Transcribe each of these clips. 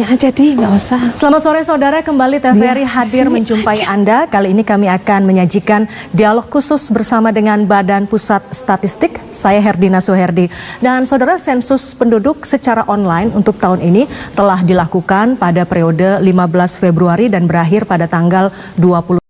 Jangan jadi, nggak usah. Selamat sore saudara, kembali TVRI hadir menjumpai Anda. Kali ini kami akan menyajikan dialog khusus bersama dengan Badan Pusat Statistik. Saya Herdina Suherdi. Dan saudara, sensus penduduk secara online untuk tahun ini telah dilakukan pada periode 15 Februari dan berakhir pada tanggal 29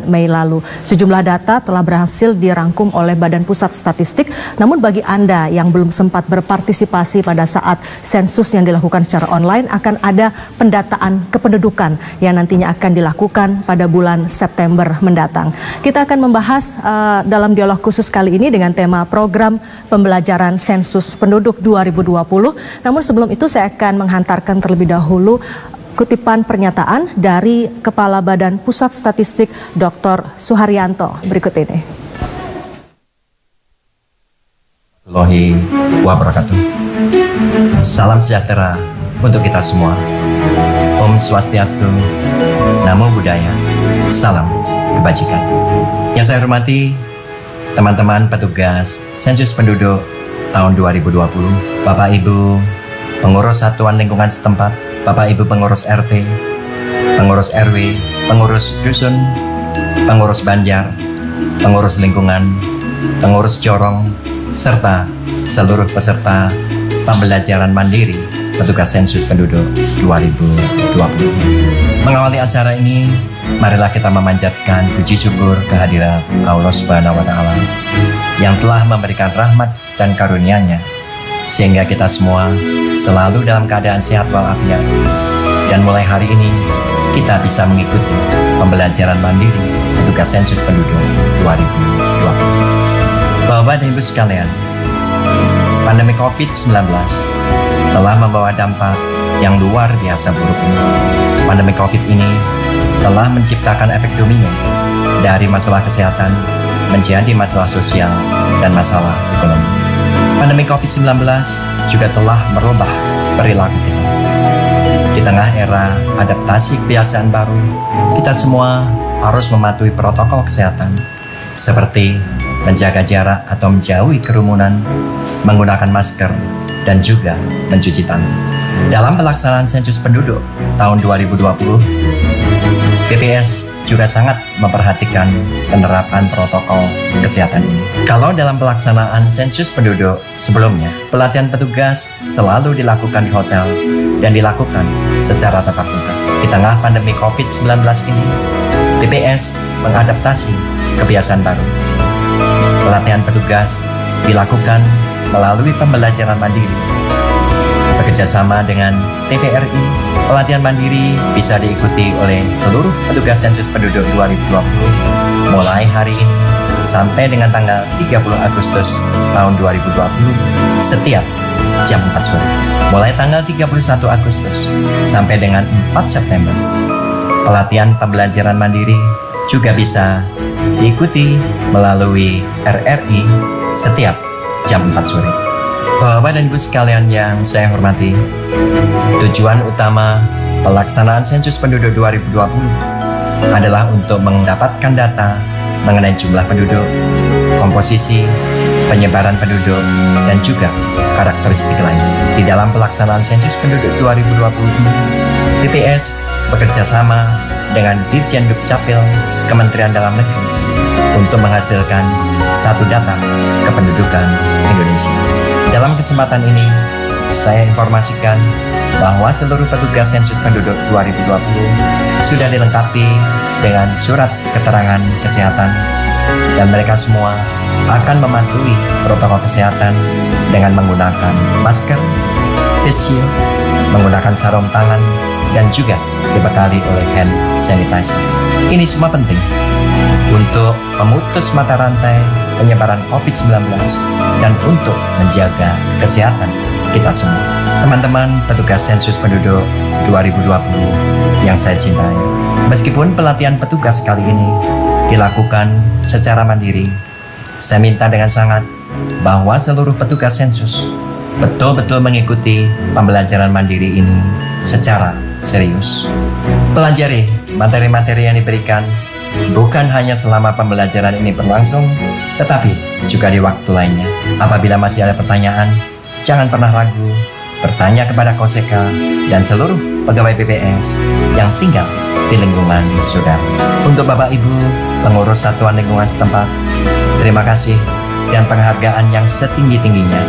Mei lalu. Sejumlah data telah berhasil dirangkum oleh Badan Pusat Statistik. Namun bagi Anda yang belum sempat berpartisipasi pada saat sensus yang dilakukan secara online, akan ada pendataan kependudukan yang nantinya akan dilakukan pada bulan September mendatang. Kita akan membahas dalam dialog khusus kali ini dengan tema program pembelajaran sensus penduduk 2020. Namun sebelum itu saya akan menghantarkan terlebih dahulu kutipan pernyataan dari Kepala Badan Pusat Statistik Dr. Suharyanto berikut ini. Warahmatullahi wabarakatuh. Salam sejahtera untuk kita semua. Om Swastiastu, Namo Buddhaya, salam kebajikan. Yang saya hormati teman-teman petugas sensus penduduk tahun 2020, Bapak Ibu pengurus satuan lingkungan setempat, Bapak Ibu pengurus RT, pengurus RW, pengurus dusun, pengurus banjar, pengurus lingkungan, pengurus corong, serta seluruh peserta pembelajaran mandiri petugas sensus penduduk 2020. Mengawali acara ini, marilah kita memanjatkan puji syukur kehadirat Allah Subhanahu wa Ta'ala yang telah memberikan rahmat dan karunia-Nya sehingga kita semua selalu dalam keadaan sehat walafiat. Dan mulai hari ini kita bisa mengikuti pembelajaran mandiri petugas sensus penduduk 2020. Bapak dan Ibu sekalian, pandemi COVID-19 telah membawa dampak yang luar biasa buruk. Pandemi COVID ini telah menciptakan efek domino dari masalah kesehatan menjadi masalah sosial dan masalah ekonomi. Pandemi COVID-19 juga telah merubah perilaku kita. Di tengah era adaptasi kebiasaan baru, kita semua harus mematuhi protokol kesehatan seperti menjaga jarak atau menjauhi kerumunan, menggunakan masker, dan juga mencuci tangan. Dalam pelaksanaan sensus penduduk tahun 2020, BPS juga sangat memperhatikan penerapan protokol kesehatan ini. Kalau dalam pelaksanaan sensus penduduk sebelumnya, pelatihan petugas selalu dilakukan di hotel dan dilakukan secara tatap muka. Di tengah pandemi COVID-19 ini, BPS mengadaptasi kebiasaan baru. Pelatihan petugas dilakukan melalui pembelajaran mandiri. Bekerjasama dengan TVRI, pelatihan mandiri bisa diikuti oleh seluruh petugas sensus penduduk 2020 mulai hari ini sampai dengan tanggal 30 Agustus tahun 2020 setiap jam 4 sore. Mulai tanggal 31 Agustus sampai dengan 4 September, pelatihan pembelajaran mandiri juga bisa diikuti melalui RRI setiap jam 4 sore. Bapak dan Ibu sekalian yang saya hormati, tujuan utama pelaksanaan sensus penduduk 2020 adalah untuk mendapatkan data mengenai jumlah penduduk, komposisi, penyebaran penduduk, dan juga karakteristik lain. Di dalam pelaksanaan sensus penduduk 2020 ini, BPS bekerja sama dengan Dirjen Dukcapil Kementerian Dalam Negeri untuk menghasilkan satu data kependudukan Indonesia. Dalam kesempatan ini, saya informasikan bahwa seluruh petugas sensus penduduk 2020 sudah dilengkapi dengan surat keterangan kesehatan dan mereka semua akan mematuhi protokol kesehatan dengan menggunakan masker, face shield, menggunakan sarung tangan, dan juga dibekali oleh hand sanitizer. Ini semua penting untuk memutus mata rantai penyebaran COVID-19 dan untuk menjaga kesehatan kita semua. Teman-teman petugas sensus penduduk 2020 yang saya cintai, meskipun pelatihan petugas kali ini dilakukan secara mandiri, saya minta dengan sangat bahwa seluruh petugas sensus betul-betul mengikuti pembelajaran mandiri ini secara serius. Pelajari materi-materi yang diberikan bukan hanya selama pembelajaran ini berlangsung, tetapi juga di waktu lainnya. Apabila masih ada pertanyaan, jangan pernah ragu bertanya kepada Koseka dan seluruh pegawai BPS yang tinggal di lingkungan saudara. Untuk Bapak Ibu pengurus satuan lingkungan setempat, terima kasih dan penghargaan yang setinggi-tingginya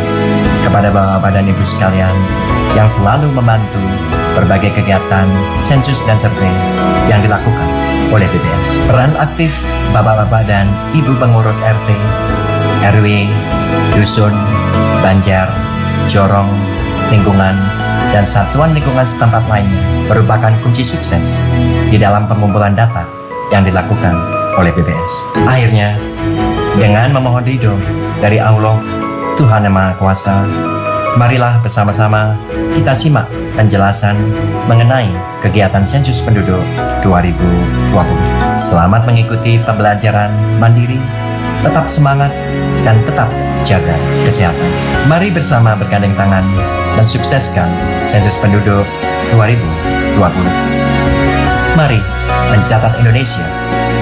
kepada Bapak dan Ibu sekalian yang selalu membantu berbagai kegiatan sensus dan survei yang dilakukan oleh BPS. Peran aktif Bapak-Bapak dan Ibu pengurus RT, RW, dusun, banjar, jorong, lingkungan, dan satuan lingkungan setempat lainnya merupakan kunci sukses di dalam pengumpulan data yang dilakukan oleh BPS. Akhirnya, dengan memohon ridho dari Allah, Tuhan Yang Maha Kuasa, marilah bersama-sama kita simak penjelasan mengenai kegiatan sensus penduduk 2020. Selamat mengikuti pembelajaran mandiri, tetap semangat, dan tetap jaga kesehatan. Mari bersama bergandeng tangan mensukseskan sensus penduduk 2020. Mari mencatat Indonesia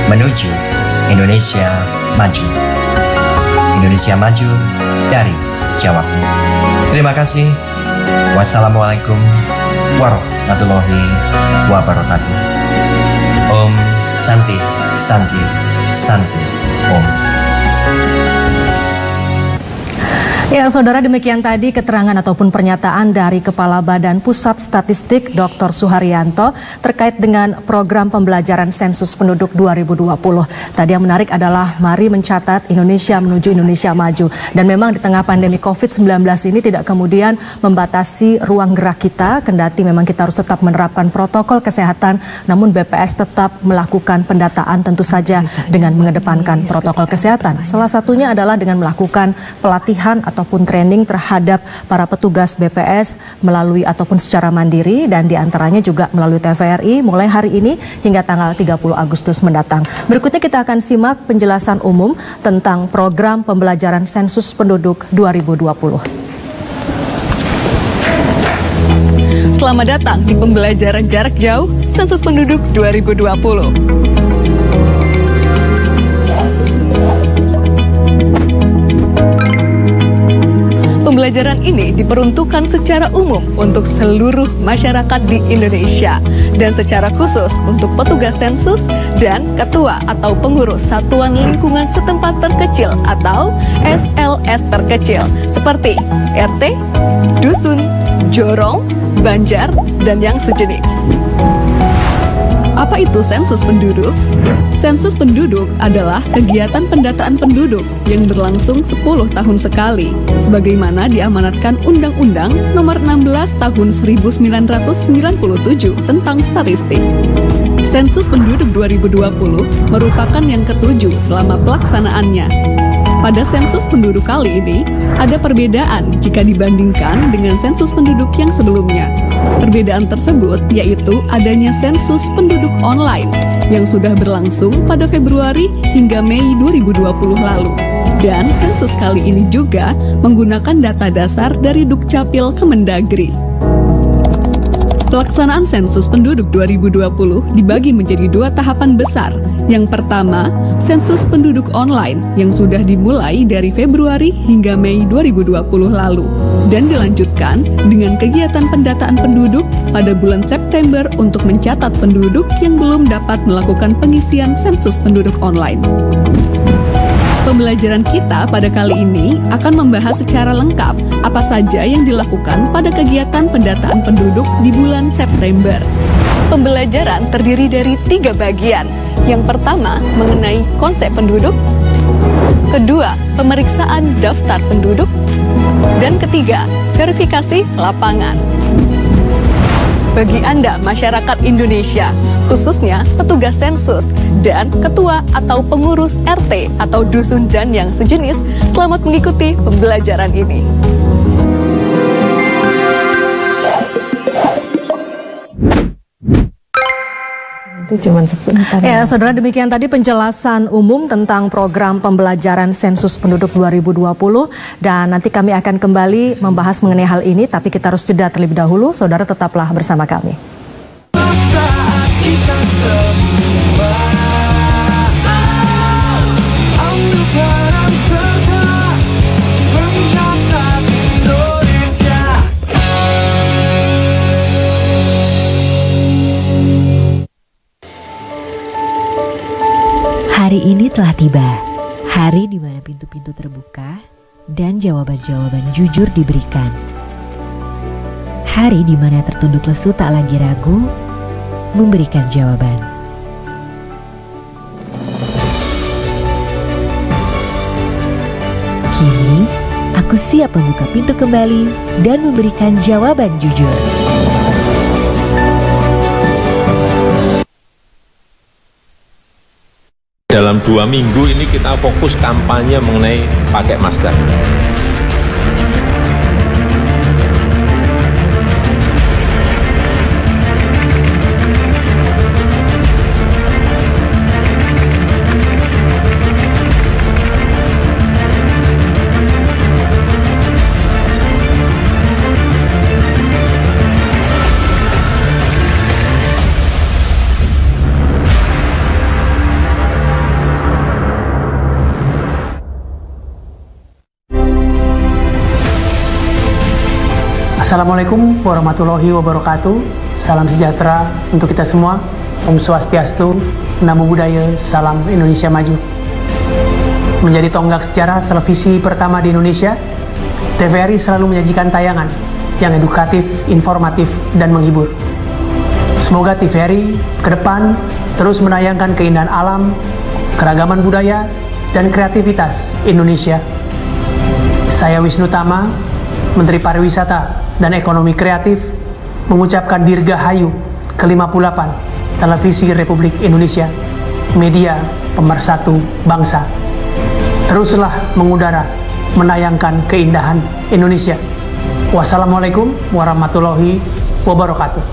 menuju Indonesia maju. Indonesia maju dari Jawa. Terima kasih. Wassalamualaikum warahmatullahi wabarakatuh. Om Santi Santi Santi Om. Ya, saudara, demikian tadi keterangan ataupun pernyataan dari Kepala Badan Pusat Statistik Dr. Suharyanto terkait dengan program pembelajaran sensus penduduk 2020. Tadi yang menarik adalah mari mencatat Indonesia menuju Indonesia maju. Dan memang di tengah pandemi COVID-19 ini tidak kemudian membatasi ruang gerak kita, kendati memang kita harus tetap menerapkan protokol kesehatan, namun BPS tetap melakukan pendataan tentu saja dengan mengedepankan protokol kesehatan. Salah satunya adalah dengan melakukan pelatihan ataupun training terhadap para petugas BPS melalui ataupun secara mandiri dan diantaranya juga melalui TVRI mulai hari ini hingga tanggal 30 Agustus mendatang. Berikutnya kita akan simak penjelasan umum tentang program pembelajaran sensus penduduk 2020. Selamat datang di pembelajaran jarak jauh sensus penduduk 2020. Pembelajaran ini diperuntukkan secara umum untuk seluruh masyarakat di Indonesia dan secara khusus untuk petugas sensus dan ketua atau pengurus satuan lingkungan setempat terkecil atau SLS terkecil seperti RT, dusun, jorong, banjar, dan yang sejenis. Apa itu sensus penduduk? Sensus penduduk adalah kegiatan pendataan penduduk yang berlangsung 10 tahun sekali, sebagaimana diamanatkan Undang-Undang Nomor 16 Tahun 1997 tentang statistik. Sensus penduduk 2020 merupakan yang ketujuh selama pelaksanaannya. Pada sensus penduduk kali ini, ada perbedaan jika dibandingkan dengan sensus penduduk yang sebelumnya. Perbedaan tersebut yaitu adanya sensus penduduk online yang sudah berlangsung pada Februari hingga Mei 2020 lalu. Dan sensus kali ini juga menggunakan data dasar dari Dukcapil Kemendagri. Pelaksanaan sensus penduduk 2020 dibagi menjadi dua tahapan besar. Yang pertama, sensus penduduk online yang sudah dimulai dari Februari hingga Mei 2020 lalu dan dilanjutkan dengan kegiatan pendataan penduduk pada bulan September untuk mencatat penduduk yang belum dapat melakukan pengisian sensus penduduk online. Pembelajaran kita pada kali ini akan membahas secara lengkap apa saja yang dilakukan pada kegiatan pendataan penduduk di bulan September. Pembelajaran terdiri dari 3 bagian. Yang pertama, mengenai konsep penduduk. Kedua, pemeriksaan daftar penduduk. Dan ketiga, verifikasi lapangan. Bagi Anda masyarakat Indonesia, khususnya petugas sensus dan ketua atau pengurus RT atau dusun dan yang sejenis, selamat mengikuti pembelajaran ini. Itu cuma sebentar. Ya, saudara, demikian tadi penjelasan umum tentang program pembelajaran sensus penduduk 2020 dan nanti kami akan kembali membahas mengenai hal ini, tapi kita harus jeda terlebih dahulu. Saudara tetaplah bersama kami. Hari ini telah tiba, hari di mana pintu-pintu terbuka dan jawaban-jawaban jujur diberikan. Hari di mana tertunduk lesu tak lagi ragu memberikan jawaban. Kini, aku siap membuka pintu kembali dan memberikan jawaban jujur. Dalam 2 minggu ini kita fokus kampanye mengenai pakai masker. Assalamualaikum warahmatullahi wabarakatuh. Salam sejahtera untuk kita semua. Om Swastiastu, Namo Buddhaya, Salam Indonesia Maju. Menjadi tonggak sejarah televisi pertama di Indonesia, TVRI selalu menyajikan tayangan yang edukatif, informatif, dan menghibur. Semoga TVRI ke depan terus menayangkan keindahan alam, keragaman budaya, dan kreativitas Indonesia. Saya Wisnu Tama, Menteri Pariwisata dan Ekonomi Kreatif, mengucapkan Dirgahayu ke-58 Televisi Republik Indonesia, media pemersatu bangsa. Teruslah mengudara, menayangkan keindahan Indonesia. Wassalamualaikum warahmatullahi wabarakatuh.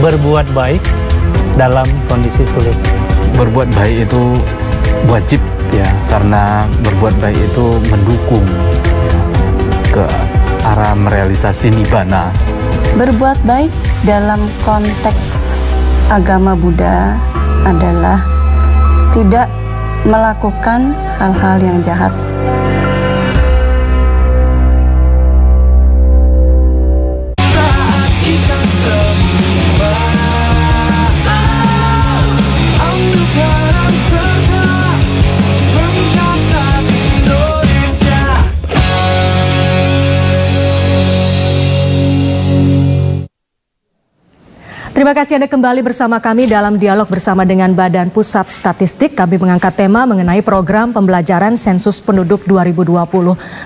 Berbuat baik dalam kondisi sulit. Berbuat baik itu wajib ya, karena berbuat baik itu mendukung ya, ke arah merealisasi nibbana. Berbuat baik dalam konteks agama Buddha adalah tidak melakukan hal-hal yang jahat. Terima kasih Anda kembali bersama kami dalam dialog bersama dengan Badan Pusat Statistik. Kami mengangkat tema mengenai program pembelajaran sensus penduduk 2020.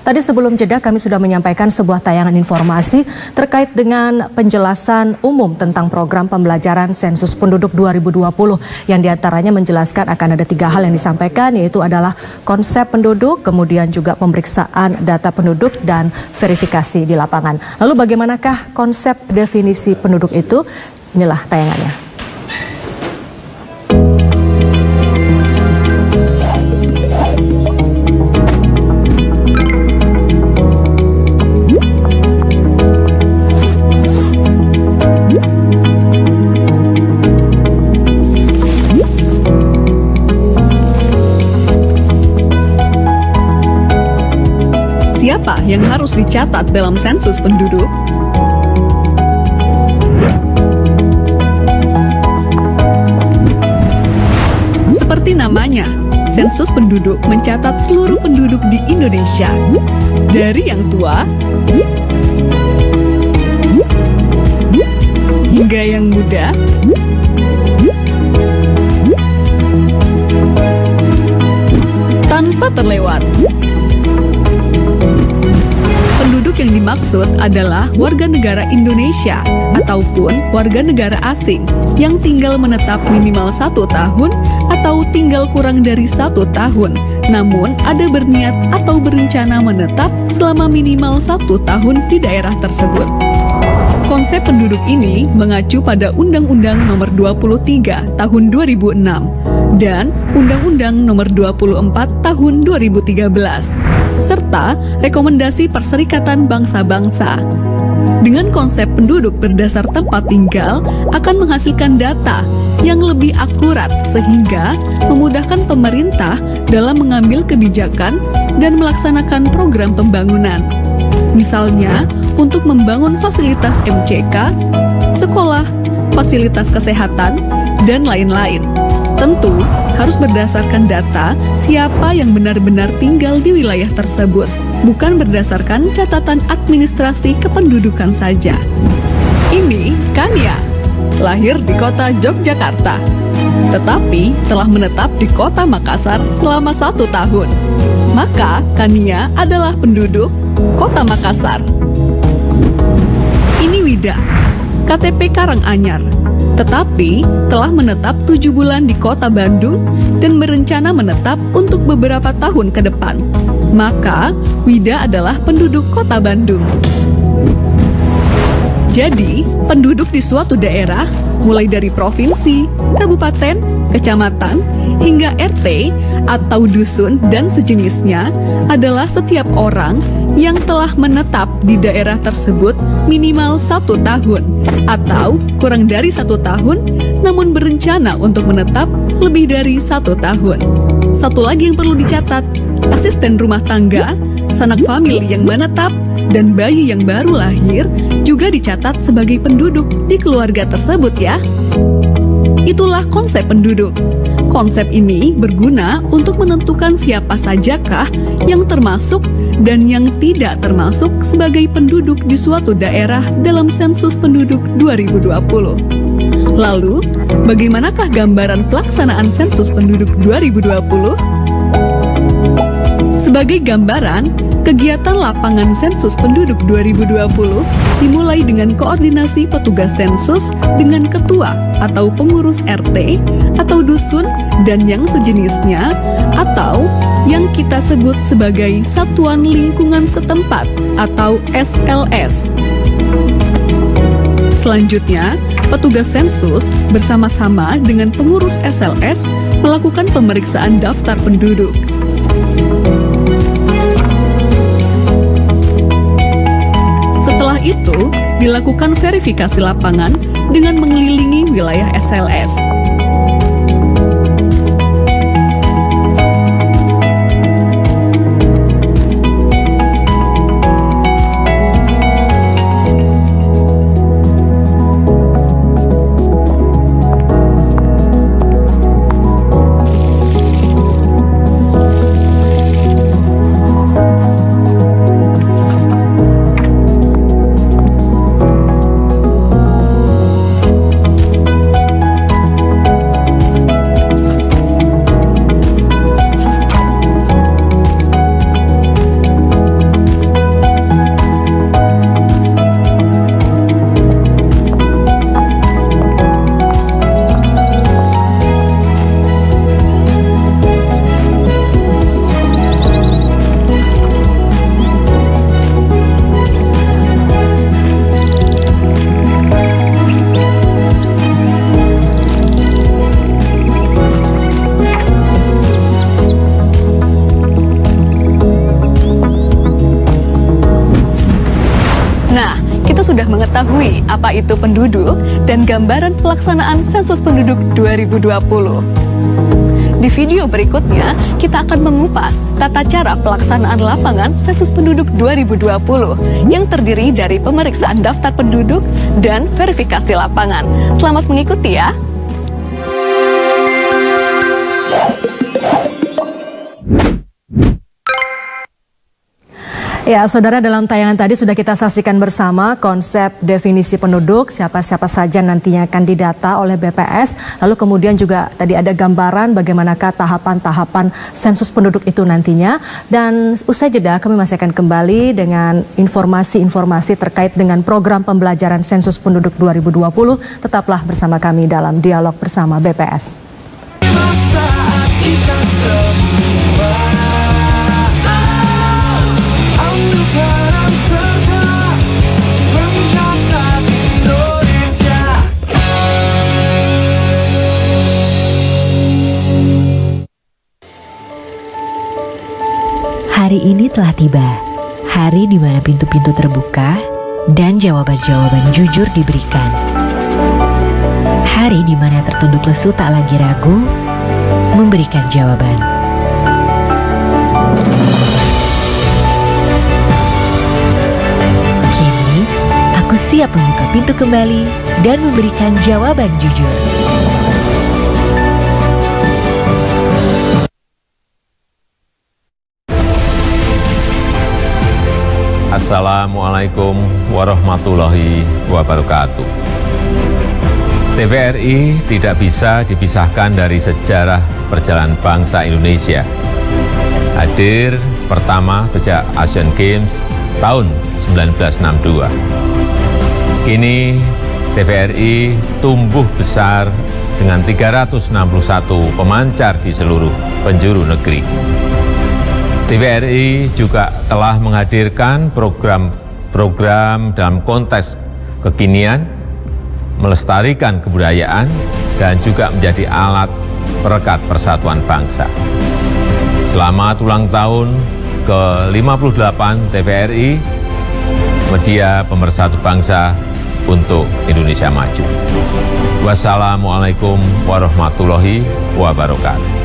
Tadi sebelum jeda kami sudah menyampaikan sebuah tayangan informasi terkait dengan penjelasan umum tentang program pembelajaran sensus penduduk 2020. Yang diantaranya menjelaskan akan ada 3 hal yang disampaikan, yaitu adalah konsep penduduk, kemudian juga pemeriksaan data penduduk dan verifikasi di lapangan. Lalu bagaimanakah konsep definisi penduduk itu? Inilah tayangannya. Siapa yang harus dicatat dalam sensus penduduk? Seperti namanya, sensus penduduk mencatat seluruh penduduk di Indonesia, dari yang tua hingga yang muda, tanpa terlewat. Penduduk yang dimaksud adalah warga negara Indonesia ataupun warga negara asing yang tinggal menetap minimal 1 tahun atau tinggal kurang dari 1 tahun, namun ada berniat atau berencana menetap selama minimal 1 tahun di daerah tersebut. Konsep penduduk ini mengacu pada Undang-Undang Nomor 23 Tahun 2006 dan Undang-Undang Nomor 24 Tahun 2013 serta Rekomendasi Perserikatan Bangsa-Bangsa. Dengan konsep penduduk berdasar tempat tinggal akan menghasilkan data yang lebih akurat sehingga memudahkan pemerintah dalam mengambil kebijakan dan melaksanakan program pembangunan. Misalnya, untuk membangun fasilitas MCK, sekolah, fasilitas kesehatan, dan lain-lain. Tentu harus berdasarkan data siapa yang benar-benar tinggal di wilayah tersebut, bukan berdasarkan catatan administrasi kependudukan saja. Ini Kania, lahir di kota Yogyakarta, tetapi telah menetap di kota Makassar selama 1 tahun. Maka Kania adalah penduduk kota Makassar. Ini Wida, KTP Karanganyar, tetapi telah menetap 7 bulan di kota Bandung dan berencana menetap untuk beberapa tahun ke depan. Maka, Wida adalah penduduk kota Bandung. Jadi, penduduk di suatu daerah, mulai dari provinsi, kabupaten, kecamatan, hingga RT atau dusun dan sejenisnya adalah setiap orang yang telah menetap di daerah tersebut minimal 1 tahun atau kurang dari 1 tahun namun berencana untuk menetap lebih dari 1 tahun. Satu lagi yang perlu dicatat, asisten rumah tangga, sanak famili yang menetap, dan bayi yang baru lahir juga dicatat sebagai penduduk di keluarga tersebut ya. Itulah konsep penduduk. Konsep ini berguna untuk menentukan siapa sajakah yang termasuk dan yang tidak termasuk sebagai penduduk di suatu daerah dalam sensus penduduk 2020. Lalu, bagaimanakah gambaran pelaksanaan sensus penduduk 2020? Sebagai gambaran, kegiatan lapangan sensus penduduk 2020 dimulai dengan koordinasi petugas sensus dengan ketua atau pengurus RT atau dusun dan yang sejenisnya atau yang kita sebut sebagai Satuan Lingkungan Setempat atau SLS. Selanjutnya, petugas sensus bersama-sama dengan pengurus SLS melakukan pemeriksaan daftar penduduk. Setelah itu, dilakukan verifikasi lapangan dengan mengelilingi wilayah SLS. Sudah mengetahui apa itu penduduk dan gambaran pelaksanaan sensus penduduk 2020. Di video berikutnya, kita akan mengupas tata cara pelaksanaan lapangan sensus penduduk 2020 yang terdiri dari pemeriksaan daftar penduduk dan verifikasi lapangan. Selamat mengikuti ya! Ya, saudara, dalam tayangan tadi sudah kita saksikan bersama konsep definisi penduduk, siapa-siapa saja nantinya akan didata oleh BPS. Lalu kemudian juga tadi ada gambaran bagaimanakah tahapan-tahapan sensus penduduk itu nantinya. Dan usai jeda kami masih akan kembali dengan informasi-informasi terkait dengan program pembelajaran sensus penduduk 2020. Tetaplah bersama kami dalam dialog bersama BPS. Hari ini telah tiba, hari di mana pintu-pintu terbuka dan jawaban-jawaban jujur diberikan. Hari di mana tertunduk lesu tak lagi ragu memberikan jawaban. siap membuka pintu kembali dan memberikan jawaban jujur. Assalamualaikum warahmatullahi wabarakatuh. TVRI tidak bisa dipisahkan dari sejarah perjalanan bangsa Indonesia. Hadir pertama sejak Asian Games tahun 1962. Kini TVRI tumbuh besar dengan 361 pemancar di seluruh penjuru negeri. TVRI juga telah menghadirkan program-program dalam konteks kekinian, melestarikan kebudayaan, dan juga menjadi alat perekat persatuan bangsa. Selamat ulang tahun ke-58 TVRI, media pemersatu bangsa untuk Indonesia Maju. Wassalamualaikum warahmatullahi wabarakatuh.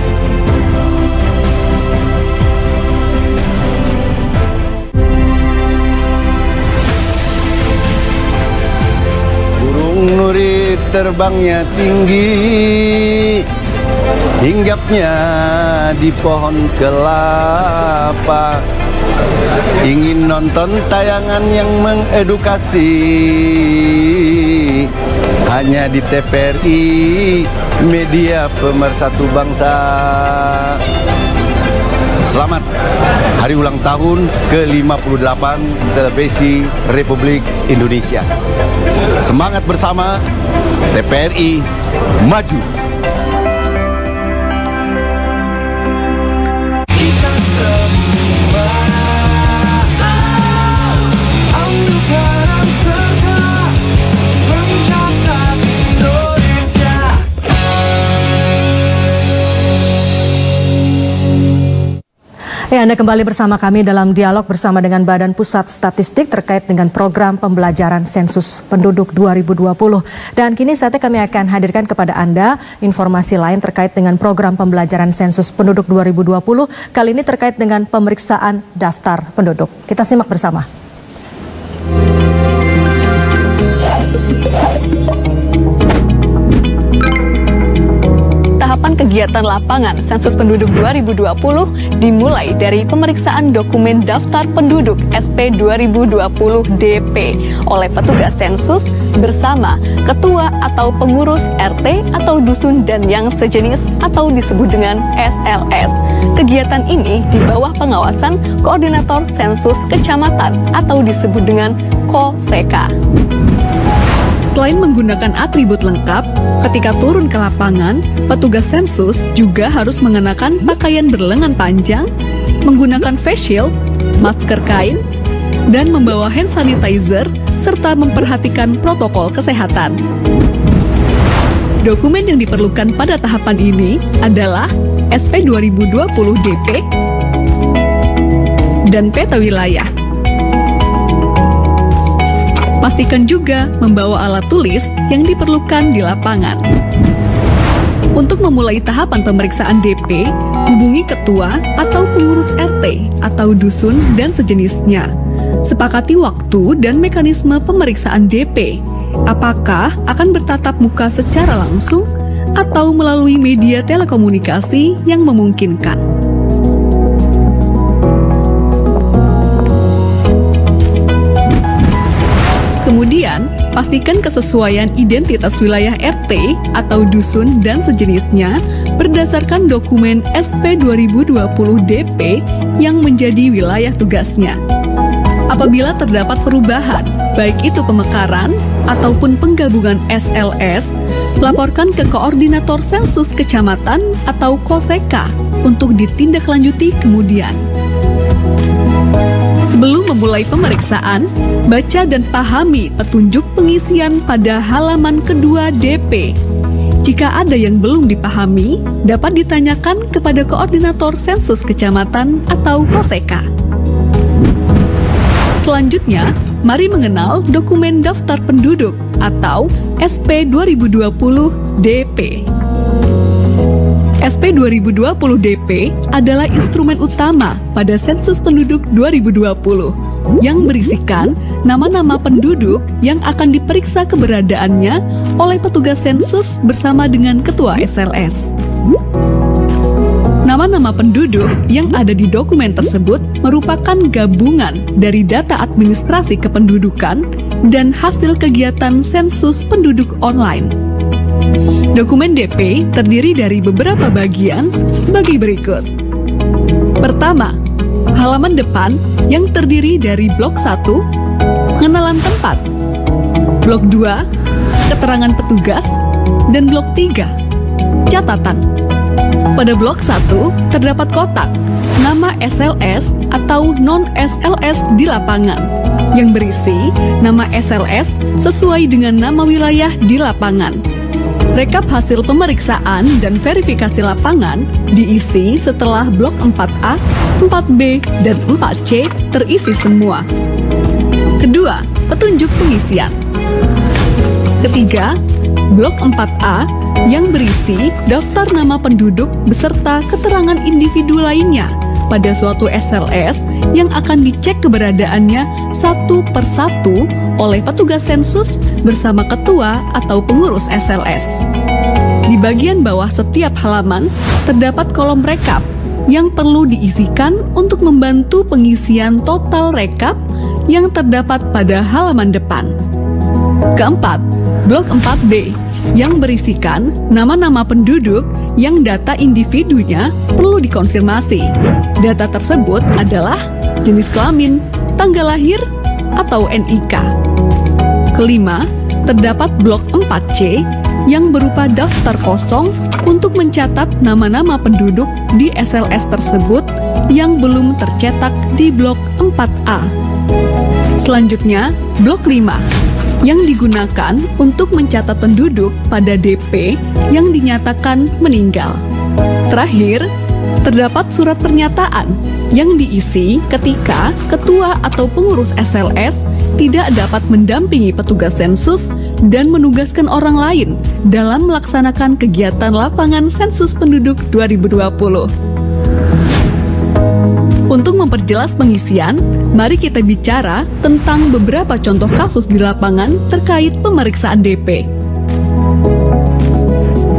Nuri terbangnya tinggi, hinggapnya di pohon kelapa, ingin nonton tayangan yang mengedukasi, hanya di TVRI, media pemersatu bangsa. Selamat hari ulang tahun ke-58 Televisi Republik Indonesia. Semangat bersama, TVRI maju. Kita semua ambil peran serta mencatat Indonesia. Ya, Anda kembali bersama kami dalam dialog bersama dengan Badan Pusat Statistik terkait dengan program pembelajaran sensus penduduk 2020. Dan kini saatnya kami akan hadirkan kepada Anda informasi lain terkait dengan program pembelajaran sensus penduduk 2020. Kali ini terkait dengan pemeriksaan daftar penduduk. Kita simak bersama. Tahapan kegiatan lapangan sensus penduduk 2020 dimulai dari pemeriksaan dokumen daftar penduduk SP 2020 DP oleh petugas sensus bersama ketua atau pengurus RT atau dusun dan yang sejenis atau disebut dengan SLS. Kegiatan ini di bawah pengawasan Koordinator Sensus Kecamatan atau disebut dengan KOSEKA. Selain menggunakan atribut lengkap, ketika turun ke lapangan, petugas sensus juga harus mengenakan pakaian berlengan panjang, menggunakan face shield, masker kain, dan membawa hand sanitizer, serta memperhatikan protokol kesehatan. Dokumen yang diperlukan pada tahapan ini adalah SP 2020 DP dan peta wilayah. Pastikan juga membawa alat tulis yang diperlukan di lapangan. Untuk memulai tahapan pemeriksaan DP, hubungi ketua atau pengurus RT atau dusun dan sejenisnya. Sepakati waktu dan mekanisme pemeriksaan DP. Apakah akan bertatap muka secara langsung atau melalui media telekomunikasi yang memungkinkan. Kemudian, pastikan kesesuaian identitas wilayah RT atau dusun dan sejenisnya berdasarkan dokumen SP 2020 DP yang menjadi wilayah tugasnya. Apabila terdapat perubahan, baik itu pemekaran ataupun penggabungan SLS, laporkan ke Koordinator Sensus Kecamatan atau KOSEKA untuk ditindaklanjuti kemudian. Sebelum memulai pemeriksaan, baca dan pahami petunjuk pengisian pada halaman kedua DP. Jika ada yang belum dipahami, dapat ditanyakan kepada Koordinator Sensus Kecamatan atau KOSEKA. Selanjutnya, mari mengenal dokumen daftar penduduk atau SP 2020 DP. SP 2020 DP adalah instrumen utama pada sensus penduduk 2020. yang berisikan nama-nama penduduk yang akan diperiksa keberadaannya oleh petugas sensus bersama dengan ketua SLS. Nama-nama penduduk yang ada di dokumen tersebut merupakan gabungan dari data administrasi kependudukan dan hasil kegiatan sensus penduduk online. Dokumen DP terdiri dari beberapa bagian sebagai berikut. Pertama, halaman depan yang terdiri dari blok 1, pengenalan tempat, blok 2, keterangan petugas, dan blok 3, catatan. Pada blok 1 terdapat kotak nama SLS atau non-SLS di lapangan yang berisi nama SLS sesuai dengan nama wilayah di lapangan. Rekap hasil pemeriksaan dan verifikasi lapangan diisi setelah blok 4A, 4B, dan 4C terisi semua. Kedua, petunjuk pengisian. Ketiga, blok 4A yang berisi daftar nama penduduk beserta keterangan individu lainnya pada suatu SLS yang akan dicek keberadaannya satu persatu oleh petugas sensus bersama ketua atau pengurus SLS. Di bagian bawah setiap halaman terdapat kolom rekap yang perlu diisikan untuk membantu pengisian total rekap yang terdapat pada halaman depan. Keempat, blok 4B yang berisikan nama-nama penduduk yang data individunya perlu dikonfirmasi. Data tersebut adalah jenis kelamin, tanggal lahir, atau NIK. Kelima, terdapat blok 4C yang berupa daftar kosong untuk mencatat nama-nama penduduk di SLS tersebut yang belum tercetak di blok 4A. Selanjutnya, blok 5 yang digunakan untuk mencatat penduduk pada DP yang dinyatakan meninggal. Terakhir, terdapat surat pernyataan yang diisi ketika ketua atau pengurus SLS tidak dapat mendampingi petugas sensus dan menugaskan orang lain dalam melaksanakan kegiatan lapangan sensus penduduk 2020. Untuk memperjelas pengisian, mari kita bicara tentang beberapa contoh kasus di lapangan terkait pemeriksaan DP.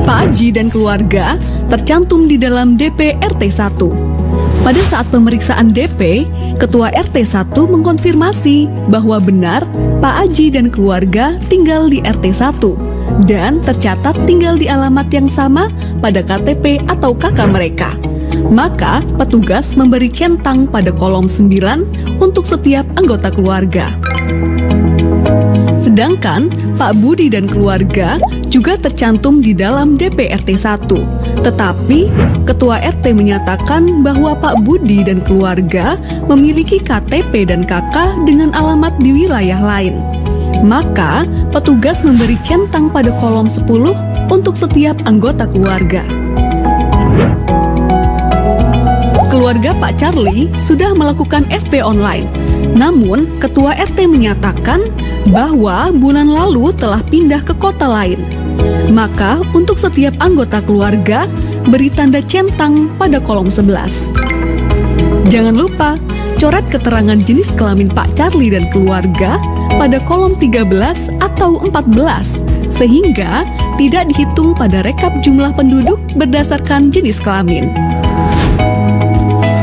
Pak Aji dan keluarga tercantum di dalam DP RT1. Pada saat pemeriksaan DP, Ketua RT1 mengkonfirmasi bahwa benar Pak Aji dan keluarga tinggal di RT1 dan tercatat tinggal di alamat yang sama pada KTP atau KK mereka. Maka petugas memberi centang pada kolom 9 untuk setiap anggota keluarga. Sedangkan Pak Budi dan keluarga juga tercantum di dalam DP RT1. Tetapi Ketua RT menyatakan bahwa Pak Budi dan keluarga memiliki KTP dan KK dengan alamat di wilayah lain. Maka petugas memberi centang pada kolom 10 untuk setiap anggota keluarga. Keluarga Pak Charlie sudah melakukan SP online. Namun, Ketua RT menyatakan bahwa bulan lalu telah pindah ke kota lain. Maka, untuk setiap anggota keluarga, beri tanda centang pada kolom 11. Jangan lupa, coret keterangan jenis kelamin Pak Charlie dan keluarga pada kolom 13 atau 14, sehingga tidak dihitung pada rekap jumlah penduduk berdasarkan jenis kelamin.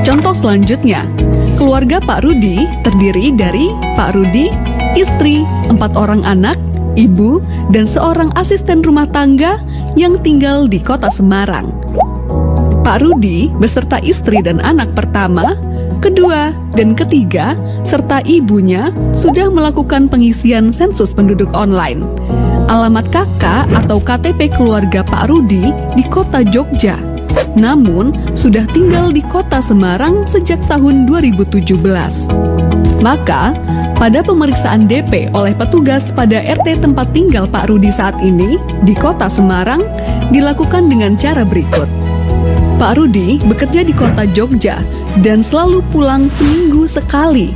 Contoh selanjutnya, keluarga Pak Rudi terdiri dari Pak Rudi, istri, 4 orang anak, ibu, dan seorang asisten rumah tangga yang tinggal di kota Semarang. Pak Rudi beserta istri dan anak pertama, kedua, dan ketiga, serta ibunya sudah melakukan pengisian sensus penduduk online. Alamat KK atau KTP keluarga Pak Rudi di kota Jogja, namun sudah tinggal di kota Semarang sejak tahun 2017. Maka, pada pemeriksaan DP oleh petugas pada RT tempat tinggal Pak Rudi saat ini di kota Semarang dilakukan dengan cara berikut. Pak Rudi bekerja di kota Jogja dan selalu pulang seminggu sekali.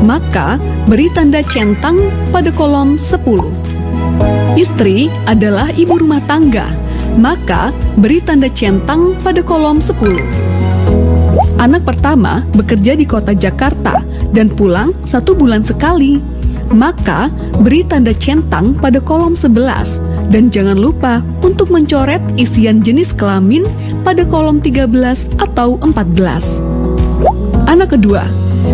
Maka, beri tanda centang pada kolom 10. Istri adalah ibu rumah tangga, maka beri tanda centang pada kolom 10. Anak pertama bekerja di kota Jakarta dan pulang 1 bulan sekali, maka beri tanda centang pada kolom 11 dan jangan lupa untuk mencoret isian jenis kelamin pada kolom 13 atau 14. Anak kedua,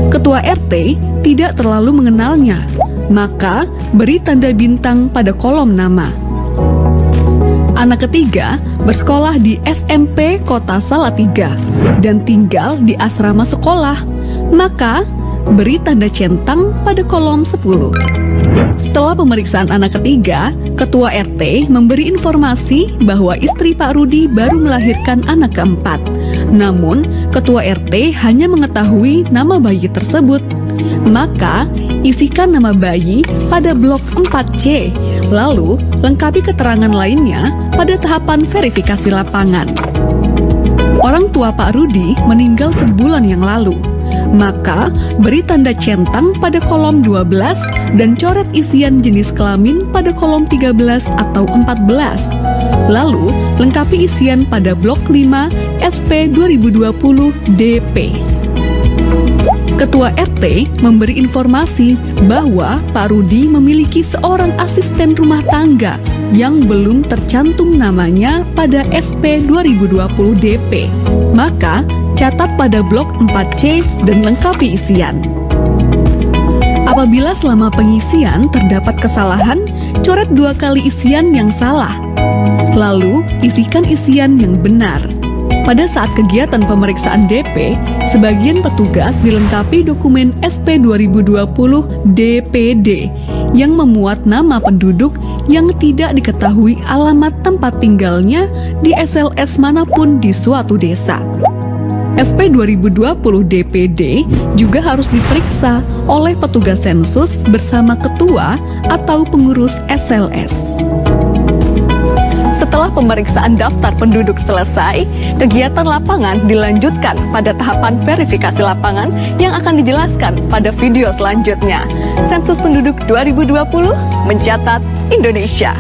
ketua RT tidak terlalu mengenalnya, maka beri tanda bintang pada kolom nama. Anak ketiga bersekolah di SMP Kota Salatiga dan tinggal di asrama sekolah, maka beri tanda centang pada kolom 10. Setelah pemeriksaan anak ketiga, ketua RT memberi informasi bahwa istri Pak Rudi baru melahirkan anak keempat. Namun, ketua RT hanya mengetahui nama bayi tersebut. Maka, isikan nama bayi pada blok 4C, lalu lengkapi keterangan lainnya pada tahapan verifikasi lapangan. Orang tua Pak Rudi meninggal sebulan yang lalu, maka beri tanda centang pada kolom 12 dan coret isian jenis kelamin pada kolom 13 atau 14. Lalu, lengkapi isian pada blok 5 SP 2020 DP. Ketua RT memberi informasi bahwa Pak Rudi memiliki seorang asisten rumah tangga yang belum tercantum namanya pada SP 2020 DP. Maka, catat pada blok 4C dan lengkapi isian. Apabila selama pengisian terdapat kesalahan, coret 2 kali isian yang salah. Lalu, isikan isian yang benar. Pada saat kegiatan pemeriksaan DP, sebagian petugas dilengkapi dokumen SP 2020 DPD yang memuat nama penduduk yang tidak diketahui alamat tempat tinggalnya di SLS manapun di suatu desa. SP 2020 DPD juga harus diperiksa oleh petugas sensus bersama ketua atau pengurus SLS. Setelah pemeriksaan daftar penduduk selesai, kegiatan lapangan dilanjutkan pada tahapan verifikasi lapangan yang akan dijelaskan pada video selanjutnya. Sensus Penduduk 2020 mencatat Indonesia.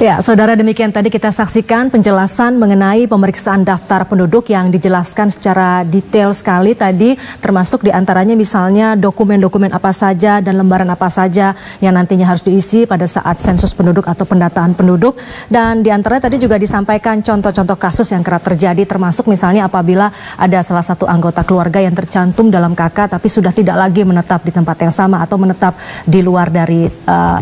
Ya, saudara, demikian tadi kita saksikan penjelasan mengenai pemeriksaan daftar penduduk yang dijelaskan secara detail sekali tadi, termasuk diantaranya misalnya dokumen-dokumen apa saja dan lembaran apa saja yang nantinya harus diisi pada saat sensus penduduk atau pendataan penduduk. Dan diantaranya tadi juga disampaikan contoh-contoh kasus yang kerap terjadi, termasuk misalnya apabila ada salah satu anggota keluarga yang tercantum dalam KK tapi sudah tidak lagi menetap di tempat yang sama atau menetap di luar dari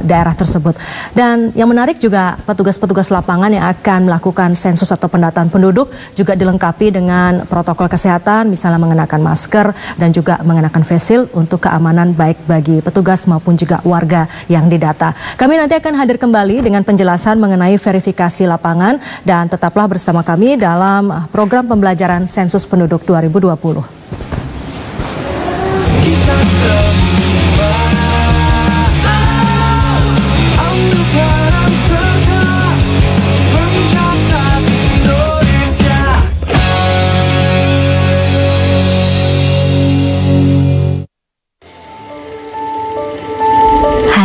daerah tersebut. Dan yang menarik juga, petugas-petugas lapangan yang akan melakukan sensus atau pendataan penduduk juga dilengkapi dengan protokol kesehatan, misalnya mengenakan masker dan juga mengenakan face shield untuk keamanan baik bagi petugas maupun juga warga yang didata. Kami nanti akan hadir kembali dengan penjelasan mengenai verifikasi lapangan dan tetaplah bersama kami dalam program pembelajaran Sensus Penduduk 2020.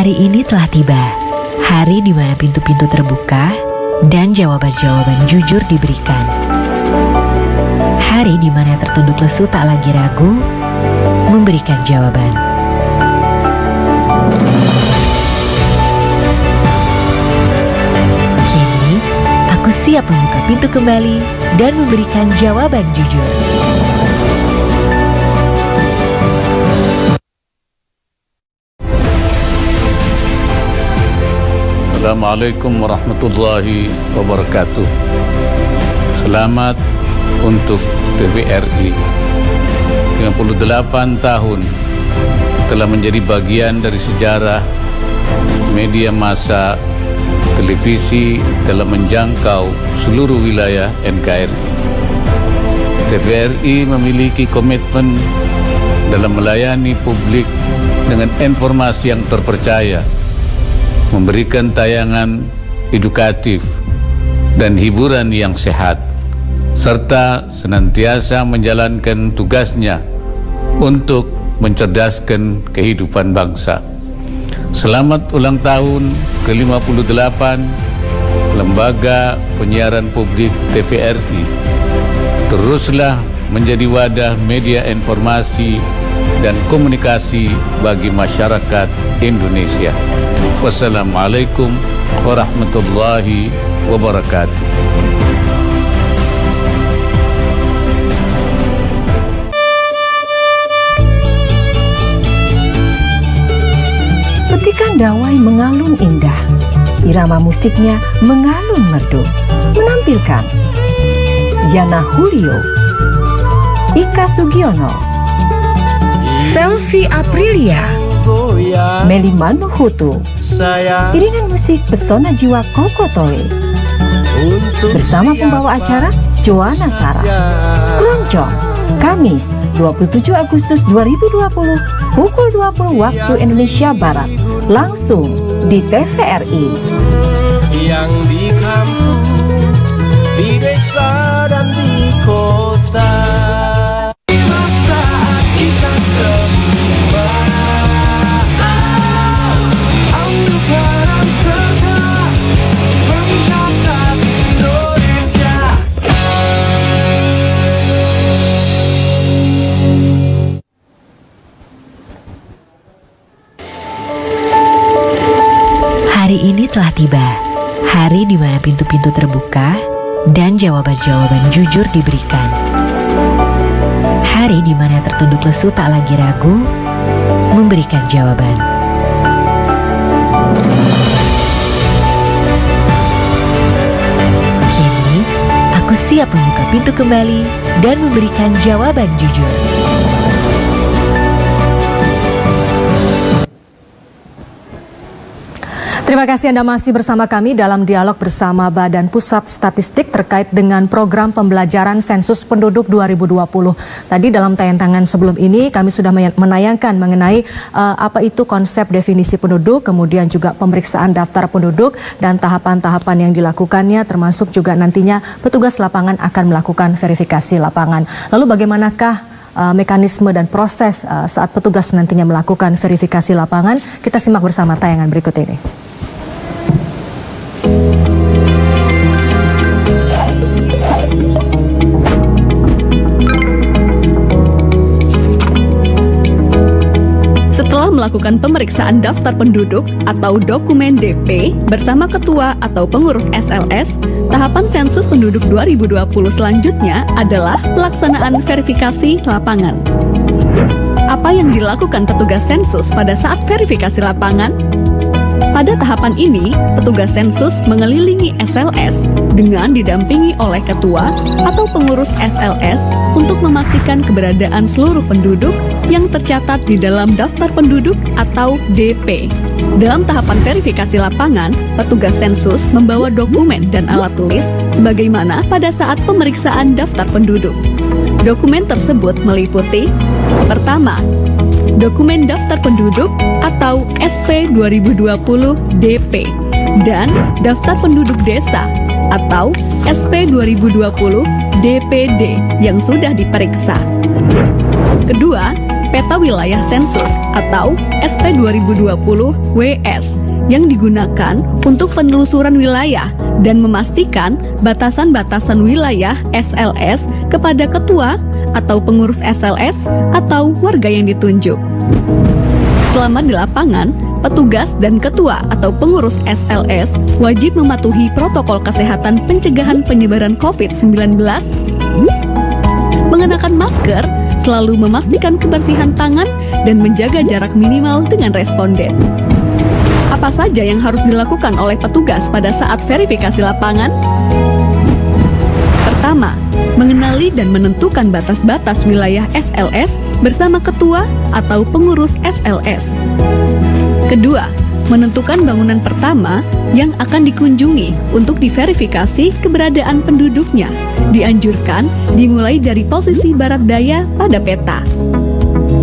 Hari ini telah tiba, hari di mana pintu-pintu terbuka dan jawaban-jawaban jujur diberikan. Hari di mana tertunduk lesu tak lagi ragu memberikan jawaban. Kini, aku siap membuka pintu kembali dan memberikan jawaban jujur. Assalamualaikum warahmatullahi wabarakatuh. Selamat untuk TVRI. 58 tahun telah menjadi bagian dari sejarah media massa televisi dalam menjangkau seluruh wilayah NKRI. TVRI memiliki komitmen dalam melayani publik dengan informasi yang terpercaya, memberikan tayangan edukatif dan hiburan yang sehat, serta senantiasa menjalankan tugasnya untuk mencerdaskan kehidupan bangsa. Selamat ulang tahun ke-58 telah Lembaga Penyiaran Publik TVRI teruslah menjadi wadah media informasi dan komunikasi bagi masyarakat Indonesia. Wassalamualaikum warahmatullahi wabarakatuh. Petikan dawai mengalun indah, irama musiknya mengalun merdu, menampilkan Yana Julio, Ika Sugiono, Selvi Aprilia, Meli Manuhutu, iringan musik pesona jiwa Koko Toe, bersama pembawa acara Joanna Sarah. Keroncong, Kamis 27 Agustus 2020 pukul 20 waktu Indonesia Barat, langsung di TVRI. Yang di kampung, di desa dan di kota. Saat kita sembah Anugerah serta mencatat Indonesia. Hari ini telah tiba, hari di mana pintu-pintu terbuka dan jawaban-jawaban jujur diberikan. Hari di mana yang tertunduk lesu tak lagi ragu memberikan jawaban. Kini, aku siap membuka pintu kembali dan memberikan jawaban jujur. Terima kasih Anda masih bersama kami dalam dialog bersama Badan Pusat Statistik terkait dengan program pembelajaran sensus penduduk 2020. Tadi dalam tayangan sebelum ini kami sudah menayangkan mengenai apa itu konsep definisi penduduk, kemudian juga pemeriksaan daftar penduduk dan tahapan-tahapan yang dilakukannya, termasuk juga nantinya petugas lapangan akan melakukan verifikasi lapangan. Lalu bagaimanakah mekanisme dan proses saat petugas nantinya melakukan verifikasi lapangan? Kita simak bersama tayangan berikut ini. Setelah melakukan pemeriksaan daftar penduduk atau dokumen DP bersama ketua atau pengurus SLS, tahapan sensus penduduk 2020 selanjutnya adalah pelaksanaan verifikasi lapangan. Apa yang dilakukan petugas sensus pada saat verifikasi lapangan? Pada tahapan ini, petugas sensus mengelilingi SLS dengan didampingi oleh ketua atau pengurus SLS untuk memastikan keberadaan seluruh penduduk yang tercatat di dalam daftar penduduk atau DP. Dalam tahapan verifikasi lapangan, petugas sensus membawa dokumen dan alat tulis sebagaimana pada saat pemeriksaan daftar penduduk. Dokumen tersebut meliputi: pertama, dokumen daftar penduduk atau SP 2020 DP dan daftar penduduk desa atau SP 2020 DPD yang sudah diperiksa. Kedua, peta wilayah sensus atau SP 2020 WS yang digunakan untuk penelusuran wilayah dan memastikan batasan-batasan wilayah SLS kepada ketua atau pengurus SLS atau warga yang ditunjuk. Selama di lapangan, petugas dan ketua atau pengurus SLS wajib mematuhi protokol kesehatan pencegahan penyebaran COVID-19, mengenakan masker, selalu memastikan kebersihan tangan, dan menjaga jarak minimal dengan responden. Apa saja yang harus dilakukan oleh petugas pada saat verifikasi lapangan? Pertama, mengenali dan menentukan batas-batas wilayah SLS bersama ketua atau pengurus SLS. Kedua, menentukan bangunan pertama yang akan dikunjungi untuk diverifikasi keberadaan penduduknya. Dianjurkan dimulai dari posisi barat daya pada peta.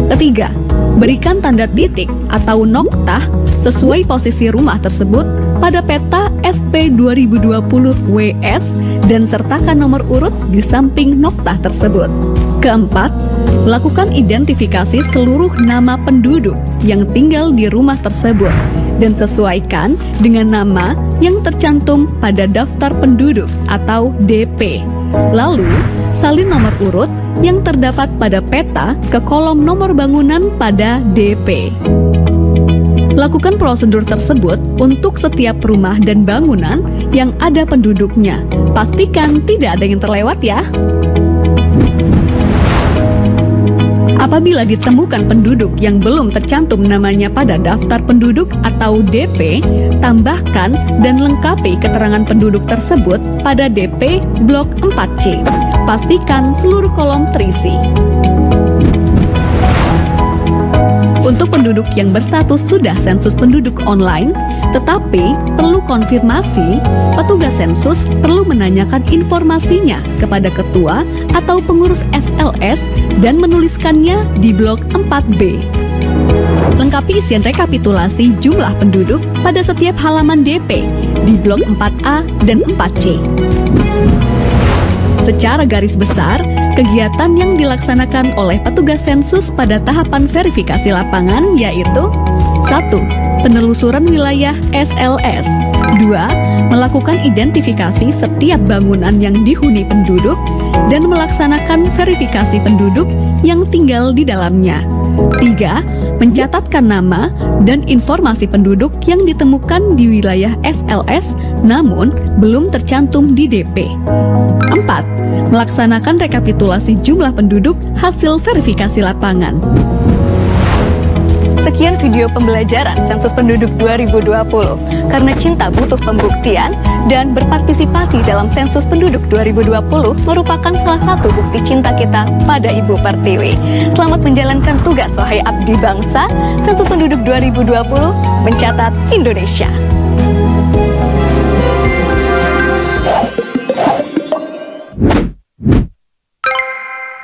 Ketiga, berikan tanda titik atau noktah sesuai posisi rumah tersebut pada peta SP 2020 WS dan sertakan nomor urut di samping noktah tersebut. Keempat, lakukan identifikasi seluruh nama penduduk yang tinggal di rumah tersebut dan sesuaikan dengan nama yang tercantum pada daftar penduduk atau DP. Lalu, salin nomor urut yang terdapat pada peta ke kolom nomor bangunan pada DP. Lakukan prosedur tersebut untuk setiap rumah dan bangunan yang ada penduduknya. Pastikan tidak ada yang terlewat ya. Apabila ditemukan penduduk yang belum tercantum namanya pada daftar penduduk atau DP, tambahkan dan lengkapi keterangan penduduk tersebut pada DP Blok 4C. Pastikan seluruh kolom terisi. Untuk penduduk yang berstatus sudah sensus penduduk online, tetapi perlu konfirmasi, petugas sensus perlu menanyakan informasinya kepada ketua atau pengurus SLS dan menuliskannya di blok 4B. Lengkapi isian rekapitulasi jumlah penduduk pada setiap halaman DP di blok 4A dan 4C. Secara garis besar, kegiatan yang dilaksanakan oleh petugas sensus pada tahapan verifikasi lapangan yaitu 1. Penelusuran wilayah SLS. 2. Melakukan identifikasi setiap bangunan yang dihuni penduduk dan melaksanakan verifikasi penduduk yang tinggal di dalamnya. 3. Mencatatkan nama dan informasi penduduk yang ditemukan di wilayah SLS namun belum tercantum di DP. 4. Melaksanakan rekapitulasi jumlah penduduk hasil verifikasi lapangan. Sekian video pembelajaran Sensus Penduduk 2020. Karena cinta butuh pembuktian dan berpartisipasi dalam Sensus Penduduk 2020 merupakan salah satu bukti cinta kita pada Ibu Pertiwi. Selamat menjalankan tugas wahai abdi bangsa. Sensus Penduduk 2020 mencatat Indonesia.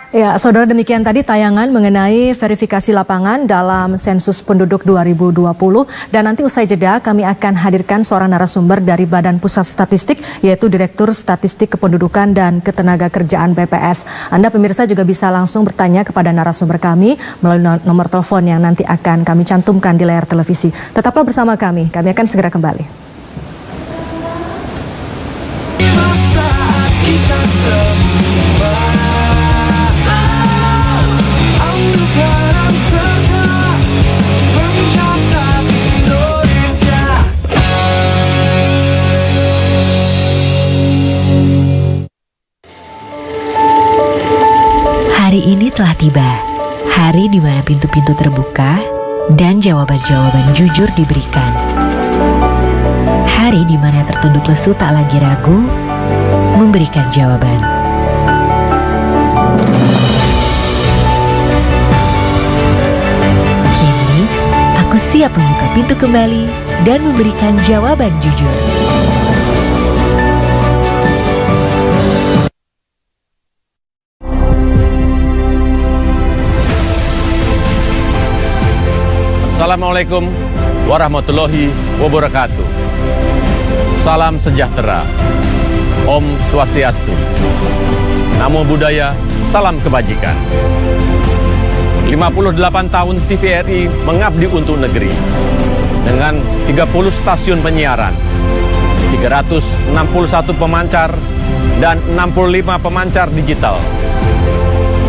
Ya, saudara, demikian tadi tayangan mengenai verifikasi lapangan dalam Sensus Penduduk 2020. Dan nanti usai jeda kami akan hadirkan seorang narasumber dari Badan Pusat Statistik, yaitu Direktur Statistik Kependudukan dan Ketenagakerjaan BPS. Anda pemirsa juga bisa langsung bertanya kepada narasumber kami melalui nomor telepon yang nanti akan kami cantumkan di layar televisi. Tetaplah bersama kami akan segera kembali. Hari ini telah tiba, hari di mana pintu-pintu terbuka dan jawaban-jawaban jujur diberikan. Hari di mana yang tertunduk lesu tak lagi ragu memberikan jawaban. Kini, aku siap membuka pintu kembali dan memberikan jawaban jujur. Assalamualaikum warahmatullahi wabarakatuh. Salam sejahtera. Om Swastiastu. Namo Buddhaya, salam kebajikan. 58 tahun TVRI mengabdi untuk negeri. Dengan 30 stasiun penyiaran, 361 pemancar, dan 65 pemancar digital.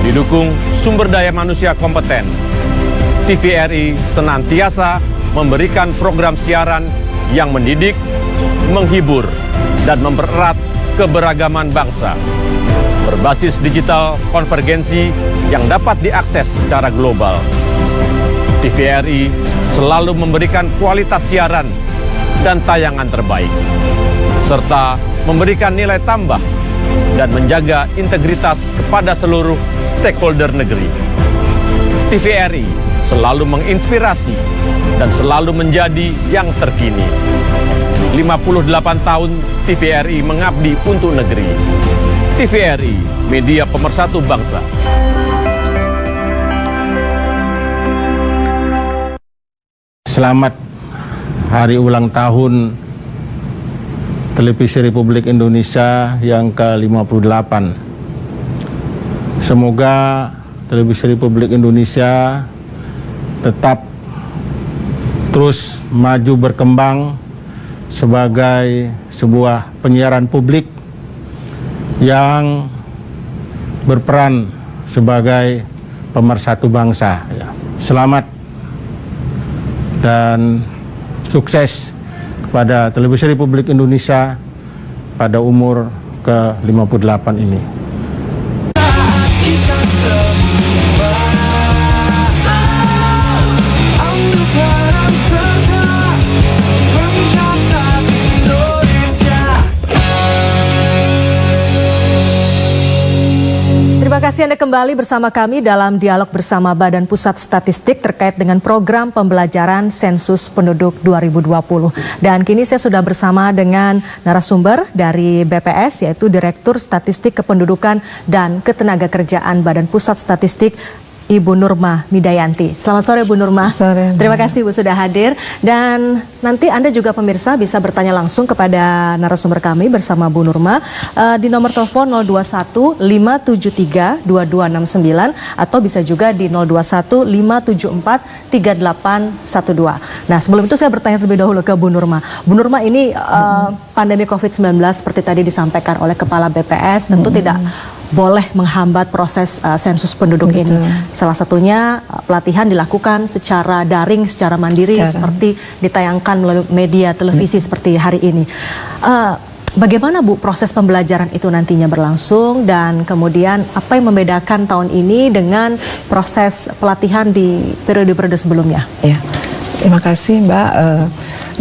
Didukung sumber daya manusia kompeten, TVRI senantiasa memberikan program siaran yang mendidik, menghibur, dan mempererat keberagaman bangsa. Berbasis digital konvergensi yang dapat diakses secara global. TVRI selalu memberikan kualitas siaran dan tayangan terbaik, serta memberikan nilai tambah dan menjaga integritas kepada seluruh stakeholder negeri. TVRI selalu menginspirasi dan selalu menjadi yang terkini. 58 tahun TVRI mengabdi untuk negeri. TVRI, media pemersatu bangsa. Selamat Hari Ulang Tahun Televisi Republik Indonesia yang ke-58. Semoga Televisi Republik Indonesia tetap terus maju berkembang sebagai sebuah penyiaran publik yang berperan sebagai pemersatu bangsa. Selamat dan sukses kepada Televisi Republik Indonesia pada umur ke-58 ini. Terima kasih Anda kembali bersama kami dalam dialog bersama Badan Pusat Statistik terkait dengan program pembelajaran sensus penduduk 2020. Dan kini saya sudah bersama dengan narasumber dari BPS, yaitu Direktur Statistik Kependudukan dan Ketenagakerjaan Badan Pusat Statistik, Ibu Nurma Midayanti. Selamat sore Bu Nurma. Sore. Terima kasih Bu sudah hadir. Dan nanti Anda juga pemirsa bisa bertanya langsung kepada narasumber kami bersama Bu Nurma di nomor telepon 021 573 2269 atau bisa juga di 021 574 3812. Nah, sebelum itu saya bertanya terlebih dahulu ke Bu Nurma. Bu Nurma, ini pandemi COVID-19 seperti tadi disampaikan oleh Kepala BPS tentu tidak boleh menghambat proses sensus penduduk ini. Salah satunya pelatihan dilakukan secara daring, secara mandiri, seperti ditayangkan melalui media televisi seperti hari ini. Bagaimana Bu proses pembelajaran itu nantinya berlangsung, dan kemudian apa yang membedakan tahun ini dengan proses pelatihan di periode-periode sebelumnya? Ya. Terima kasih Mbak.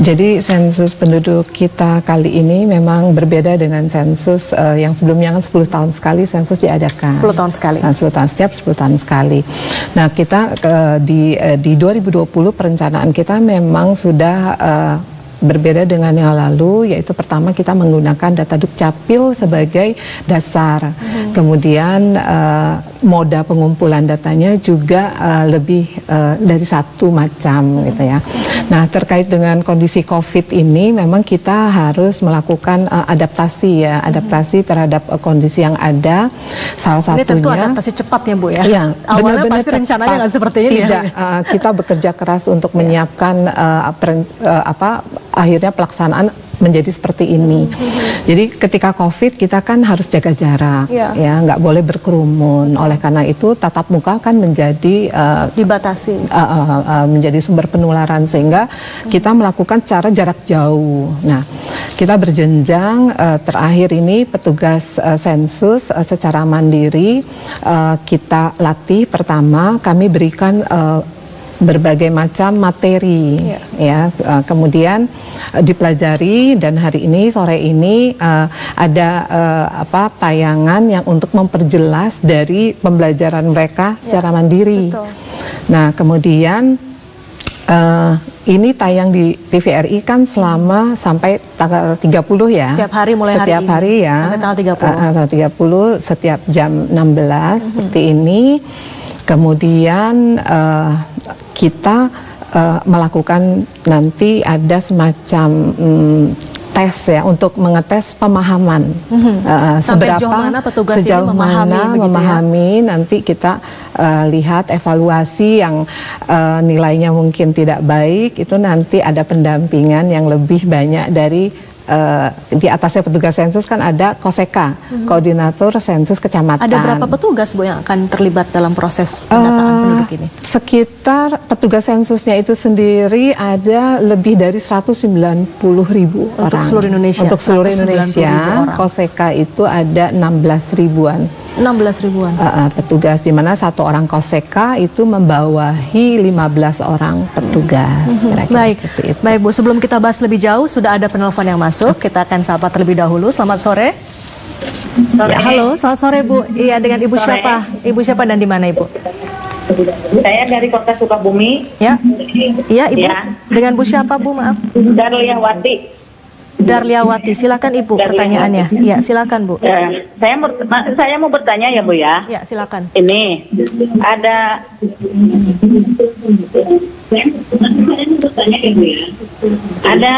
Jadi sensus penduduk kita kali ini memang berbeda dengan sensus yang sebelumnya kan 10 tahun sekali sensus diadakan. 10 tahun sekali. Nah, 10 tahun, setiap 10 tahun sekali. Nah, kita di 2020 perencanaan kita memang sudah berbeda dengan yang lalu, yaitu pertama kita menggunakan data Dukcapil sebagai dasar. Kemudian moda pengumpulan datanya juga lebih dari satu macam gitu ya. Nah, terkait dengan kondisi COVID ini memang kita harus melakukan adaptasi ya, adaptasi terhadap kondisi yang ada. Salah satunya ini tentu adaptasi cepat ya Bu ya. Iya, awalnya pasti rencananya nggak seperti ini. Tidak, ya. Kita bekerja keras untuk menyiapkan akhirnya pelaksanaan menjadi seperti ini. Jadi ketika COVID kita kan harus jaga jarak, ya nggak boleh berkerumun. Oleh karena itu tatap muka kan menjadi dibatasi, menjadi sumber penularan, sehingga kita melakukan cara jarak jauh. Nah, kita berjenjang. Terakhir ini petugas sensus secara mandiri kita latih. Pertama kami berikan berbagai macam materi, ya, kemudian dipelajari, dan hari ini sore ini ada tayangan yang untuk memperjelas dari pembelajaran mereka secara mandiri. Betul. Nah, kemudian ini tayang di TVRI kan selama sampai tanggal 30 ya. Setiap hari mulai setiap hari ya. Sampai tanggal 30. Setiap jam 16 seperti ini. Kemudian kita melakukan nanti ada semacam tes ya untuk mengetes pemahaman. Sampai sejauh mana petugas ini memahami, nanti kita lihat evaluasi yang nilainya mungkin tidak baik, itu nanti ada pendampingan yang lebih banyak dari di atasnya petugas sensus kan ada KOSEKA, Koordinator Sensus Kecamatan. Ada berapa petugas Bu yang akan terlibat dalam proses pendataan penduduk ini? Sekitar petugas sensusnya itu sendiri ada lebih dari 190.000 orang. Untuk seluruh Indonesia? Untuk seluruh Indonesia, KOSEKA itu ada 16 ribuan. 16 ribuan? Petugas, di mana satu orang KOSEKA itu membawahi 15 orang petugas. Baik, baik Bu, sebelum kita bahas lebih jauh, sudah ada penelpon yang masuk. Kita akan sapa terlebih dahulu. Selamat sore. Ya, halo, selamat sore Bu. Iya, dengan Ibu siapa? Ibu siapa dan di mana Ibu? Saya dari Kota Sukabumi. Ya, iya Ibu. Ya. Dengan Bu siapa Bu, maaf? Darliawati. Darliawati, silakan Ibu pertanyaannya. Iya, silakan Bu. Saya mau bertanya ya Bu ya. Ya, silakan. Ini ada ada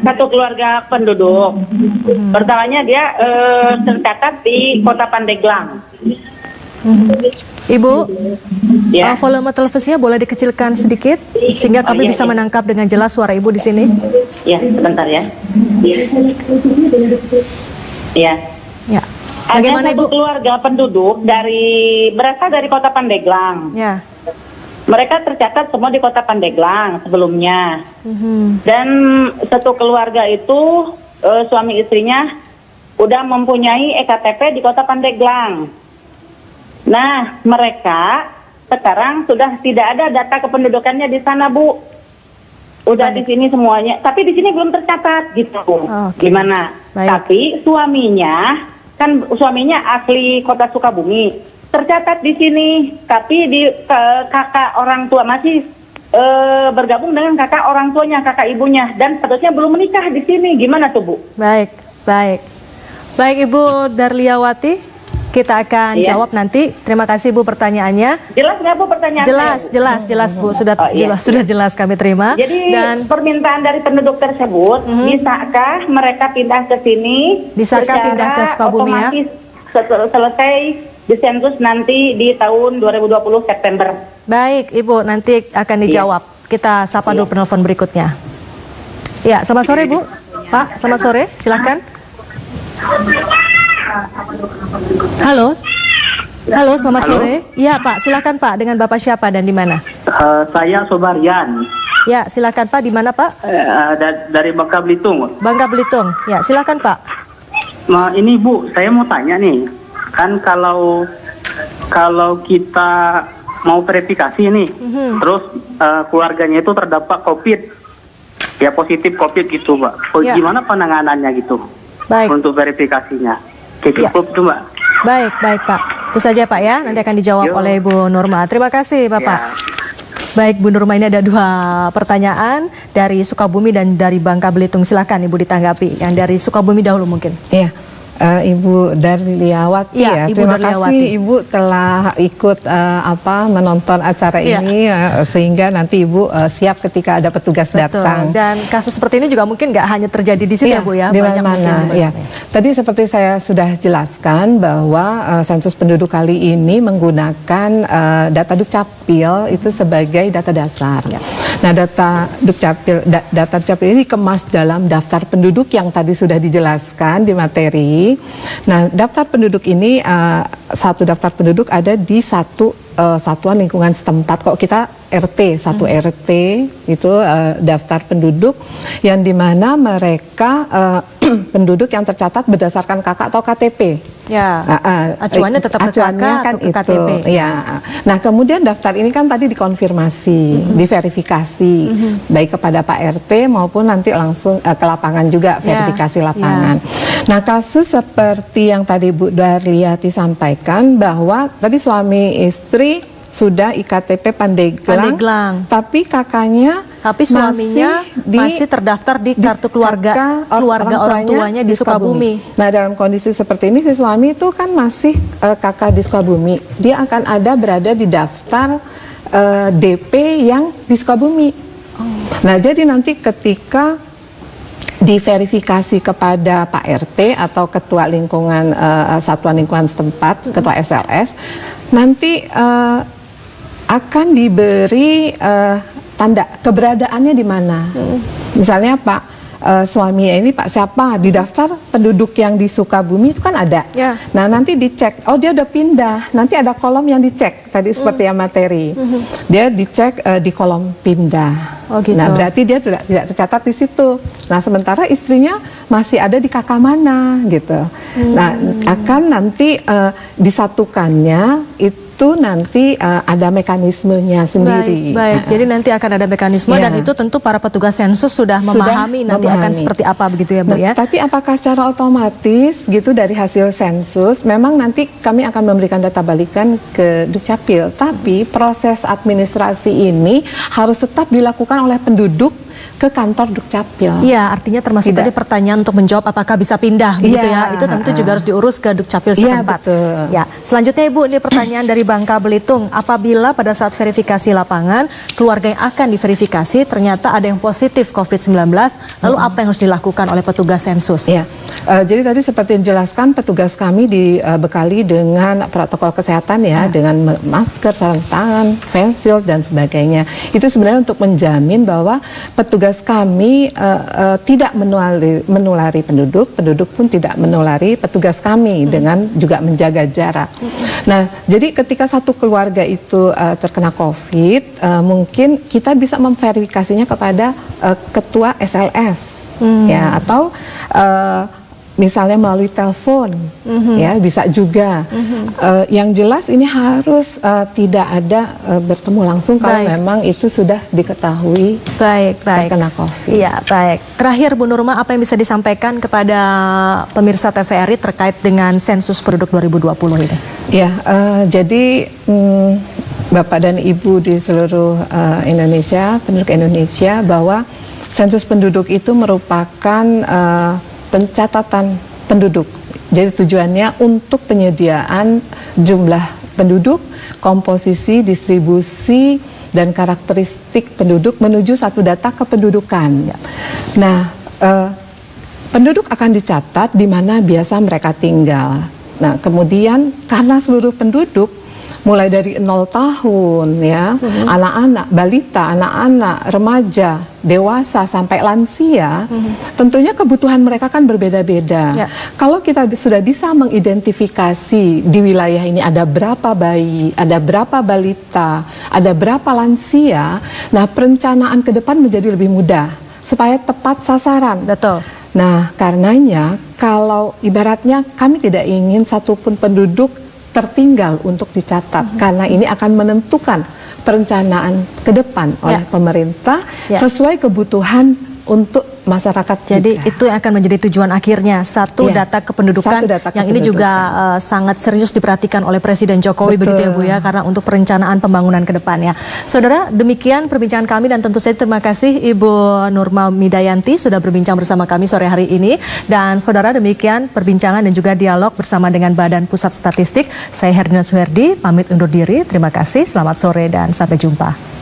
satu keluarga penduduk. Pertamanya dia tercatat di Kota Pandeglang. Ibu, volume televisinya boleh dikecilkan sedikit sehingga kami bisa menangkap dengan jelas suara Ibu di sini. Ya, sebentar ya. Ya. Ya. Bagaimana Ibu? Keluarga penduduk berasal dari Kota Pandeglang. Ya. Mereka tercatat semua di Kota Pandeglang sebelumnya. Dan satu keluarga itu suami istrinya udah mempunyai EKTP di Kota Pandeglang. Nah, mereka sekarang sudah tidak ada data kependudukannya di sana, Bu. Udah di sini semuanya, tapi di sini belum tercatat gitu. Gimana? Baik. Tapi suaminya asli Kota Sukabumi, tercatat di sini. Tapi di kakak orang tua masih bergabung dengan kakak orang tuanya, kakak ibunya, dan statusnya belum menikah di sini. Gimana tuh, Bu? Baik. Ibu Darliawati. Kita akan jawab nanti. Terima kasih Bu pertanyaannya. Jelas nggak Bu pertanyaan? Jelas Bu. Sudah jelas kami terima. Jadi permintaan dari penduduk tersebut, bisakah mereka pindah ke sini? Bisakah pindah ke Sukabumi ya? Selesai disensus nanti di tahun 2020 September. Baik Ibu, nanti akan dijawab. Kita sapa dulu penelpon berikutnya. Ya, selamat sore Bu. Pak, selamat sore. Silakan. Halo, selamat sore. Iya Pak, silakan Pak. Dengan Bapak siapa dan di mana? Saya Sobarian. Ya, silakan Pak. Di mana Pak? Dari Bangka Belitung. Bangka Belitung. Ya, silakan Pak. Ini Bu, saya mau tanya nih. Kan kalau kita mau verifikasi nih, terus keluarganya itu terdapat COVID, ya positif COVID gitu, Pak. Gimana penanganannya gitu? Baik. Untuk verifikasinya. Cukup itu, Mbak. Baik Pak. Itu saja Pak ya. Nanti akan dijawab oleh Ibu Nurma. Terima kasih Bapak. Baik Bu Nurma, ini ada 2 pertanyaan dari Sukabumi dan dari Bangka Belitung. Silakan Ibu ditanggapi. Yang dari Sukabumi dahulu mungkin. Iya. Ibu Darliawati ya, terima kasih Ibu telah ikut menonton acara ini sehingga nanti Ibu siap ketika ada petugas datang. Dan kasus seperti ini juga mungkin nggak hanya terjadi di sini ya Bu ya, di mana-mana. Ya. Tadi seperti saya sudah jelaskan bahwa sensus penduduk kali ini menggunakan data Dukcapil itu sebagai data dasar. Nah, data Dukcapil ini dikemas dalam daftar penduduk yang tadi sudah dijelaskan di materi. Nah, daftar penduduk ini satu daftar penduduk ada di satu satuan lingkungan setempat. Kok kita satu RT itu daftar penduduk yang dimana mereka penduduk yang tercatat berdasarkan KK atau KTP. Ya, acuannya tetap ke KK atau ke KTP. Ya. Nah, kemudian daftar ini kan tadi dikonfirmasi, diverifikasi, baik kepada Pak RT maupun nanti langsung ke lapangan juga, verifikasi lapangan. Nah, kasus seperti yang tadi Bu Darliati sampaikan bahwa tadi suami istri sudah IKTP Pandeglang, tapi suaminya masih terdaftar di kartu keluarga orang tuanya di Sukabumi. Nah, dalam kondisi seperti ini si suami itu kan masih kakak di Sukabumi. Dia akan berada di daftar DP yang di Sukabumi. Nah, jadi nanti ketika diverifikasi kepada Pak RT atau ketua lingkungan satuan lingkungan setempat, ketua SLS, nanti akan diberi tanda keberadaannya di mana. Misalnya Pak suami ini Pak siapa di daftar penduduk yang di Sukabumi itu kan ada. Nah, nanti dicek, oh dia udah pindah. Nanti ada kolom yang dicek tadi seperti yang materi. Dia dicek di kolom pindah. Nah, berarti dia tidak tercatat di situ. Nah, sementara istrinya masih ada di kakak mana gitu. Nah, akan nanti disatukannya itu nanti ada mekanismenya sendiri. Baik. Jadi nanti akan ada mekanisme dan itu tentu para petugas sensus sudah memahami nanti akan seperti apa begitu ya Bu ya. Tapi apakah secara otomatis gitu dari hasil sensus memang nanti kami akan memberikan data balikan ke Dukcapil, tapi proses administrasi ini harus tetap dilakukan oleh penduduk ke kantor Dukcapil. Iya, artinya termasuk tadi pertanyaan untuk menjawab apakah bisa pindah begitu ya. Itu tentu juga harus diurus ke Dukcapil setempat. Ya, selanjutnya Ibu, ini pertanyaan dari Bangka Belitung. Apabila pada saat verifikasi lapangan keluarga yang akan diverifikasi ternyata ada yang positif COVID-19, lalu apa yang harus dilakukan oleh petugas sensus? Ya, jadi tadi seperti yang dijelaskan, petugas kami dibekali dengan protokol kesehatan ya, dengan masker, sarung tangan, face shield dan sebagainya. Itu sebenarnya untuk menjamin bahwa petugas kami tidak menulari penduduk pun tidak menulari petugas kami dengan juga menjaga jarak. Nah, jadi ketika satu keluarga itu terkena COVID, mungkin kita bisa memverifikasinya kepada ketua SLS, ya, atau misalnya melalui telepon, ya bisa juga. Yang jelas ini harus tidak ada bertemu langsung kalau memang itu sudah diketahui terkena COVID. Iya, baik. Terakhir Bu Nurma, apa yang bisa disampaikan kepada pemirsa TVRI terkait dengan sensus penduduk 2020 ini? Ya, jadi Bapak dan Ibu di seluruh Indonesia, penduduk Indonesia, bahwa sensus penduduk itu merupakan pencatatan penduduk. Jadi tujuannya untuk penyediaan jumlah penduduk, komposisi, distribusi, dan karakteristik penduduk menuju satu data kependudukan. Nah, penduduk akan dicatat di mana biasa mereka tinggal. Nah, kemudian karena seluruh penduduk mulai dari 0 tahun ya, anak-anak, balita, anak-anak, remaja, dewasa sampai lansia, tentunya kebutuhan mereka kan berbeda-beda. Kalau kita sudah bisa mengidentifikasi di wilayah ini ada berapa bayi, ada berapa balita, ada berapa lansia, nah perencanaan ke depan menjadi lebih mudah supaya tepat sasaran. Betul. Nah, karenanya kalau ibaratnya kami tidak ingin satupun penduduk tertinggal untuk dicatat, karena ini akan menentukan perencanaan ke depan oleh pemerintah sesuai kebutuhan untuk masyarakat. Jadi itu yang akan menjadi tujuan akhirnya, satu data kependudukan yang ini juga sangat serius diperhatikan oleh Presiden Jokowi. Begitu ya Bu ya, karena untuk perencanaan pembangunan ke depannya. Saudara, demikian perbincangan kami dan tentu saja terima kasih Ibu Nurma Midayanti sudah berbincang bersama kami sore hari ini. Dan saudara, demikian perbincangan dan juga dialog bersama dengan Badan Pusat Statistik. Saya Herdina Suherdi, pamit undur diri. Terima kasih, selamat sore dan sampai jumpa.